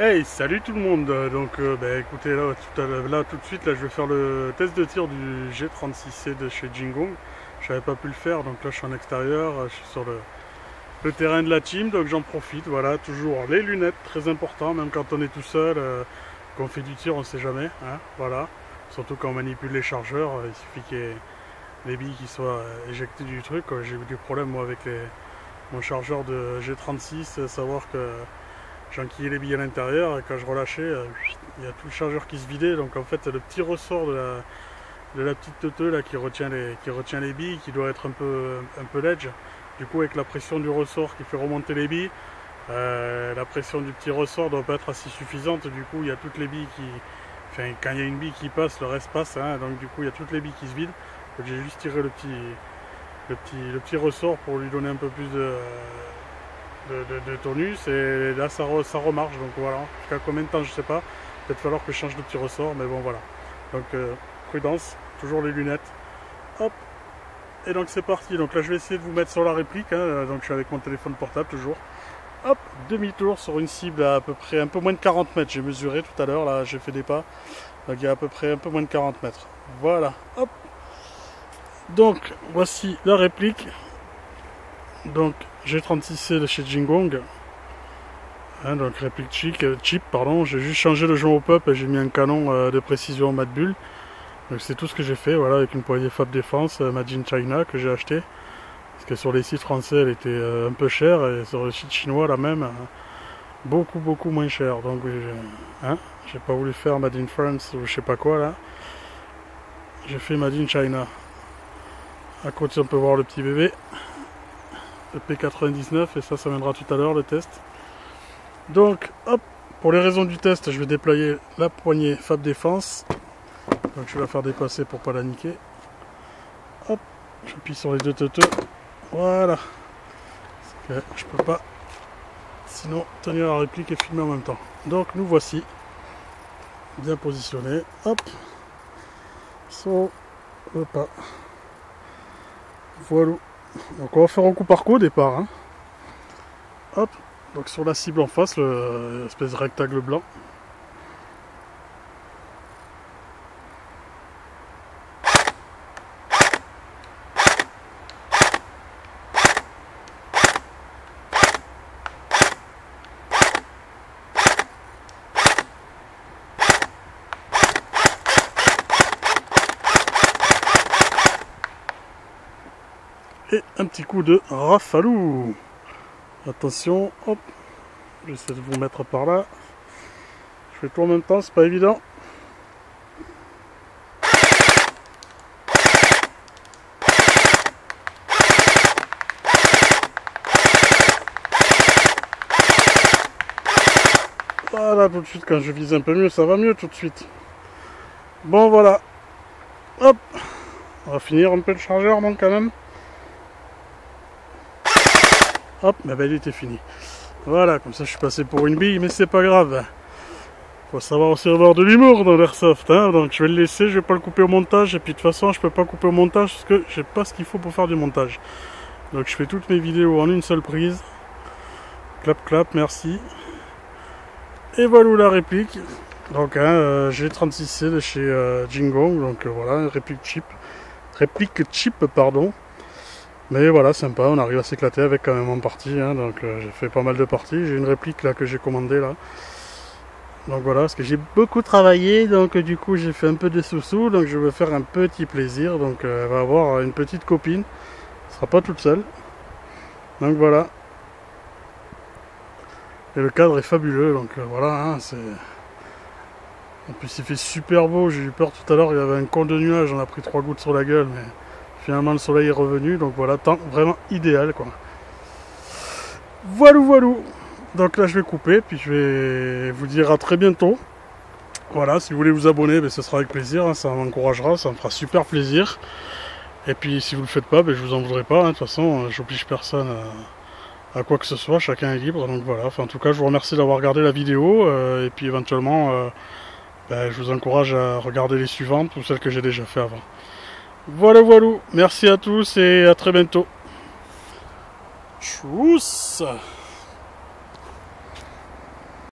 Hey, salut tout le monde. Donc, écoutez, là, tout de suite, là, je vais faire le test de tir du G36C de chez Jingong. Je n'avais pas pu le faire, donc là, je suis en extérieur, je suis sur le terrain de la team, donc j'en profite. Voilà, toujours les lunettes, très important, même quand on est tout seul, qu'on fait du tir, on ne sait jamais. Hein, voilà, surtout quand on manipule les chargeurs, il suffit qu'il y ait les billes qui soient éjectées du truc. J'ai eu des problèmes moi avec mon chargeur de G36, savoir que j'enquillais les billes à l'intérieur et quand je relâchais, il y a tout le chargeur qui se vidait. Donc en fait, le petit ressort de la petite teuteuse là, qui retient les billes, qui doit être un peu ledge. Du coup, avec la pression du ressort qui fait remonter les billes, la pression du petit ressort ne doit pas être assez suffisante. Du coup, il y a toutes les billes qui... Enfin, quand il y a une bille qui passe, le reste passe. Hein, donc du coup, il y a toutes les billes qui se vident. Donc j'ai juste tiré le petit ressort pour lui donner un peu plus de tonus, et là ça remarche. Donc voilà, jusqu'à combien de temps je sais pas, peut-être falloir que je change de petit ressort, mais bon voilà. Donc prudence, toujours les lunettes, hop, et donc c'est parti. Donc là je vais essayer de vous mettre sur la réplique, hein. Donc je suis avec mon téléphone portable toujours, hop, demi-tour sur une cible à peu près un peu moins de 40 mètres, j'ai mesuré tout à l'heure, là j'ai fait des pas, donc il y a à peu près un peu moins de 40 mètres, voilà, hop. Donc voici la réplique, donc G36C de chez Jingong, hein, donc réplique cheap, pardon. J'ai juste changé le joint au pop et j'ai mis un canon de précision mat bulle. Donc c'est tout ce que j'ai fait, voilà, avec une poignée Fab Défense Made in China que j'ai acheté, parce que sur les sites français elle était un peu chère, et sur le site chinois la même beaucoup moins chère. Donc j'ai pas voulu faire Made in France ou je sais pas quoi là, j'ai fait Made in China. À côté on peut voir le petit bébé, le P99, et ça viendra tout à l'heure le test. Donc hop, pour les raisons du test, je vais déployer la poignée Fab Défense. Donc je vais la faire dépasser pour pas la niquer. Hop, j'appuie sur les deux teuteux. Voilà. Parce que je peux pas sinon tenir la réplique et filmer en même temps. Donc nous voici bien positionnés. Hop, sur le pas. Voilà. Donc on va faire un coup par coup au départ. Hein. Hop. Donc sur la cible en face, l'espèce de rectangle blanc. Et un petit coup de rafalou. Attention, hop. J'essaie de vous mettre par là. Je fais tout en même temps, c'est pas évident. Voilà, tout de suite, quand je vise un peu mieux, ça va mieux tout de suite. Bon, voilà. Hop. On va finir un peu le chargeur, donc, quand même. Hop, mais ben, il était fini. Voilà, comme ça je suis passé pour une bille, mais c'est pas grave. Faut savoir aussi avoir de l'humour dans l'airsoft, hein. Donc je vais le laisser, je vais pas le couper au montage, et puis de toute façon je peux pas couper au montage parce que j'ai pas ce qu'il faut pour faire du montage. Donc je fais toutes mes vidéos en une seule prise. Clap clap, merci. Et voilà la réplique. Donc G36C de chez Jingong, donc voilà, réplique cheap, pardon. Mais voilà, sympa, on arrive à s'éclater avec quand même en partie, hein, donc j'ai fait pas mal de parties. J'ai une réplique là que j'ai commandée là. Donc voilà, parce que j'ai beaucoup travaillé, donc du coup j'ai fait un peu de sous-sous, donc je vais faire un petit plaisir. Donc elle va avoir une petite copine, elle sera pas toute seule. Donc voilà. Et le cadre est fabuleux, donc voilà, hein, c'est... En plus il fait super beau, j'ai eu peur tout à l'heure, il y avait un con de nuage, on a pris 3 gouttes sur la gueule, mais... Finalement le soleil est revenu, donc voilà, temps vraiment idéal quoi. Voilà. Donc là je vais couper, puis je vais vous dire à très bientôt. Voilà, si vous voulez vous abonner, ce sera avec plaisir, hein, ça m'encouragera, ça me fera super plaisir. Et puis si vous le faites pas, je vous en voudrais pas, hein, de toute façon j'oblige personne à quoi que ce soit, chacun est libre. Donc voilà, enfin, en tout cas je vous remercie d'avoir regardé la vidéo, et puis éventuellement je vous encourage à regarder les suivantes ou celles que j'ai déjà fait avant. Voilà, merci à tous et à très bientôt. Tchuss.